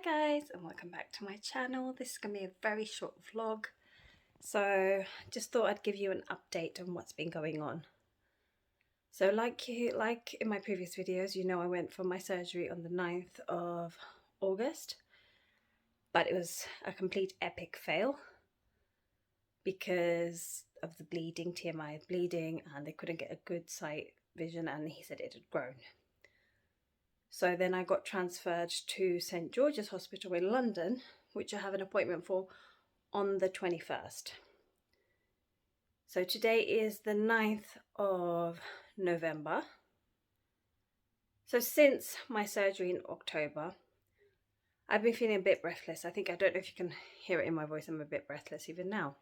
guys, and welcome back to my channel. This is going to be a very short vlog. So just thought I'd give you an update on what's been going on. So like in my previous videos, you know I went for my surgery on the 9th of August. But it was a complete epic fail because of the bleeding, TMI bleeding, and they couldn't get a good sight vision, and he said it had grown. So then I got transferred to St George's Hospital in London, which I have an appointment for on the 21st. So today is the 9th of November. So since my surgery in October, I've been feeling a bit breathless. I don't know if you can hear it in my voice, I'm a bit breathless even now.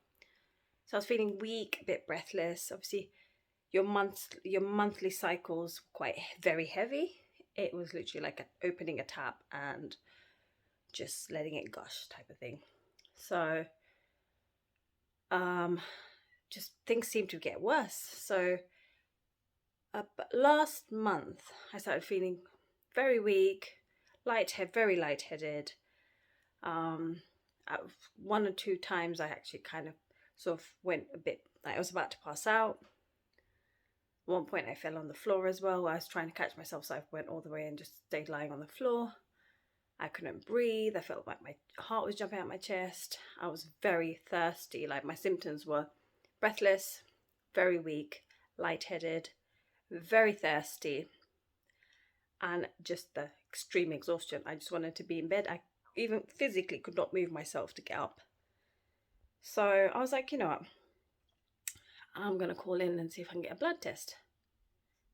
So I was feeling weak, a bit breathless. Obviously, your monthly cycles quite very heavy. It was literally like opening a tap and just letting it gush type of thing. So just things seem to get worse. So last month I started feeling very weak, very lightheaded. One or two times I actually kind of sort of went a bit, like I was about to pass out. At one point I fell on the floor as well. I was trying to catch myself, so I went all the way and just stayed lying on the floor. I couldn't breathe. I felt like my heart was jumping out my chest. I was very thirsty. Like my symptoms were breathless, very weak, lightheaded, very thirsty, and just the extreme exhaustion. I just wanted to be in bed. I even physically could not move myself to get up. So I was like, you know what? I'm going to call in and see if I can get a blood test.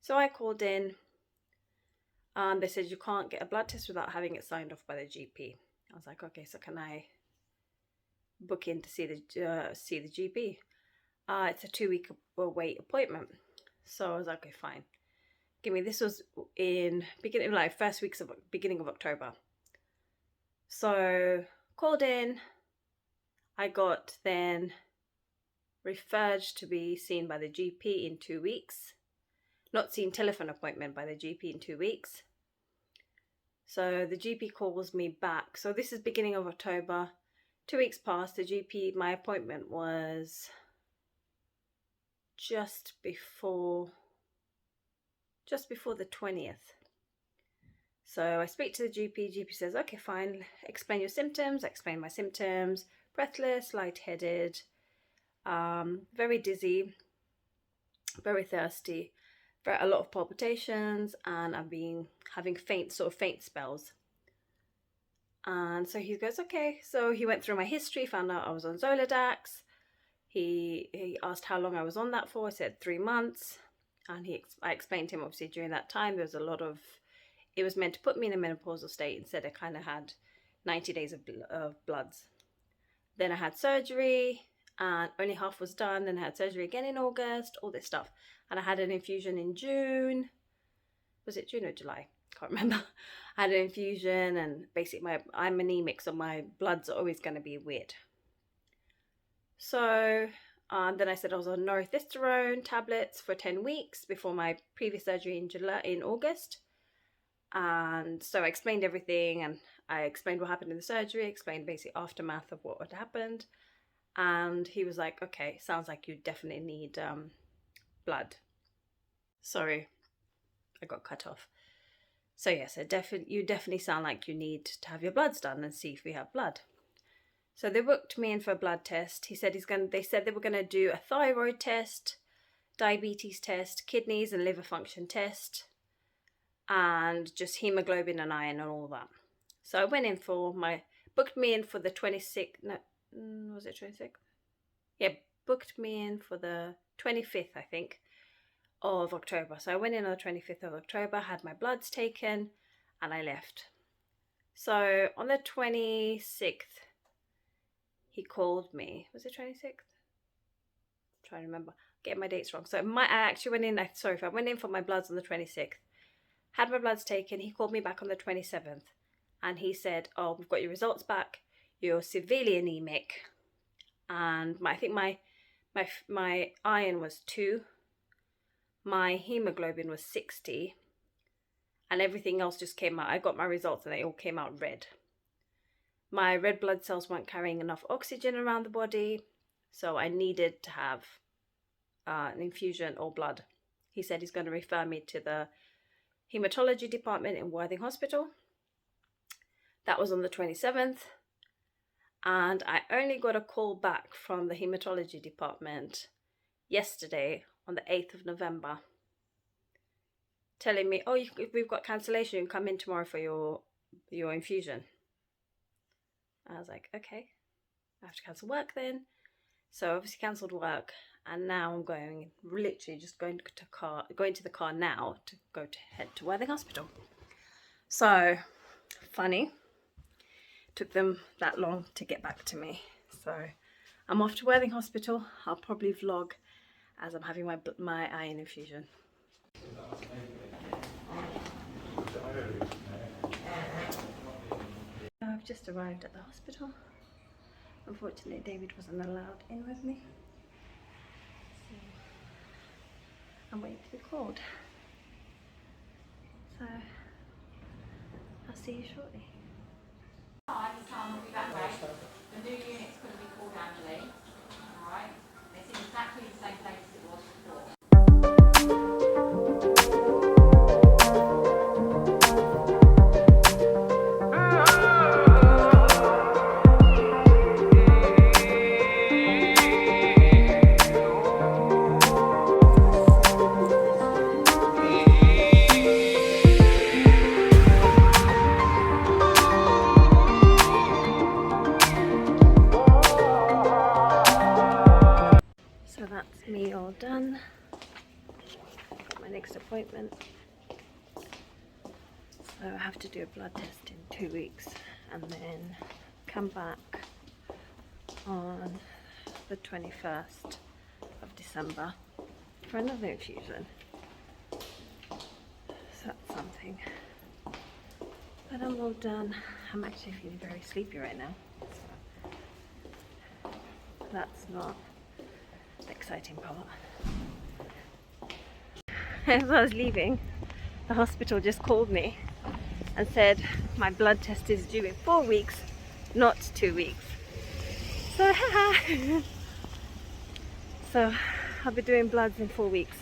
So I called in and they said you can't get a blood test without having it signed off by the GP. I was like, okay, so can I book in to see the GP? It's a 2-week wait appointment. So I was like, okay, fine. This was in beginning of October. So called in. I got then referred to be seen by the GP in 2 weeks. Not seen, telephone appointment by the GP in 2 weeks. So the GP calls me back. So this is beginning of October. 2 weeks passed. The GP, my appointment was just before the 20th. So I speak to the GP. GP says, okay, fine. Explain your symptoms. I explain my symptoms. Breathless, lightheaded, very dizzy, very thirsty, a lot of palpitations, and I've been having faint spells. And so he goes, okay. So he went through my history, found out I was on Zoladex. He asked how long I was on that for. I said 3 months. And I explained to him, obviously, during that time, there was a lot of, it was meant to put me in a menopausal state. Instead, I kind of had 90 days of bloods. Then I had surgery, and only half was done. Then I had surgery again in August, all this stuff. And I had an infusion in June. Was it June or July? Can't remember. I had an infusion, and basically I'm anemic, so my bloods are always going to be weird. So then I said I was on norethistérone tablets for 10 weeks before my previous surgery in August. And so I explained everything, and I explained what happened in the surgery, explained basic aftermath of what had happened. And he was like, okay, sounds like you definitely need blood. Sorry, I got cut off. So yes, you definitely sound like you need to have your bloods done and see if we have blood. So they booked me in for a blood test. They said they were going to do a thyroid test, diabetes test, kidneys and liver function test, and just hemoglobin and iron and all that. So I went in booked me in for the 26th, no, was it 26th? Yeah, booked me in for the 25th, I think, of October. So I went in on the 25th of October, had my bloods taken, and I left. So on the 26th, he called me. Was it 26th? I'm trying to remember. Getting my dates wrong. So I actually went in, I went in for my bloods on the 26th. Had my bloods taken. He called me back on the 27th. And he said, oh, we've got your results back. You're severely anemic. And I think my iron was 2. My hemoglobin was 60. And everything else just came out. I got my results and they all came out red. my red blood cells weren't carrying enough oxygen around the body, so I needed to have an infusion or blood. He said he's going to refer me to the hematology department in Worthing Hospital. That was on the 27th, and I only got a call back from the hematology department yesterday on the 8th of November telling me, oh, we've got cancellation, you can come in tomorrow for your infusion. I was like, okay, I have to cancel work then. So obviously cancelled work, and now I'm literally just going to the car now to head to Worthing Hospital. So funny, took them that long to get back to me. So I'm off to Worthing Hospital. I'll probably vlog as I'm having my iron infusion. I've just arrived at the hospital. Unfortunately, David wasn't allowed in with me, so I'm waiting to be called. So I'll see you shortly. The new unit's going to be called Angelie. Alright? It's in exactly the same place as it was before. So that's me all done. Got my next appointment. So I have to do a blood test in 2 weeks and then come back on the 21st of December for another infusion. So that's something. But I'm all done. I'm actually feeling very sleepy right now. So that's not the exciting part. As I was leaving, the hospital just called me and said my blood test is due in 4 weeks, not 2 weeks. So, so I'll be doing bloods in 4 weeks.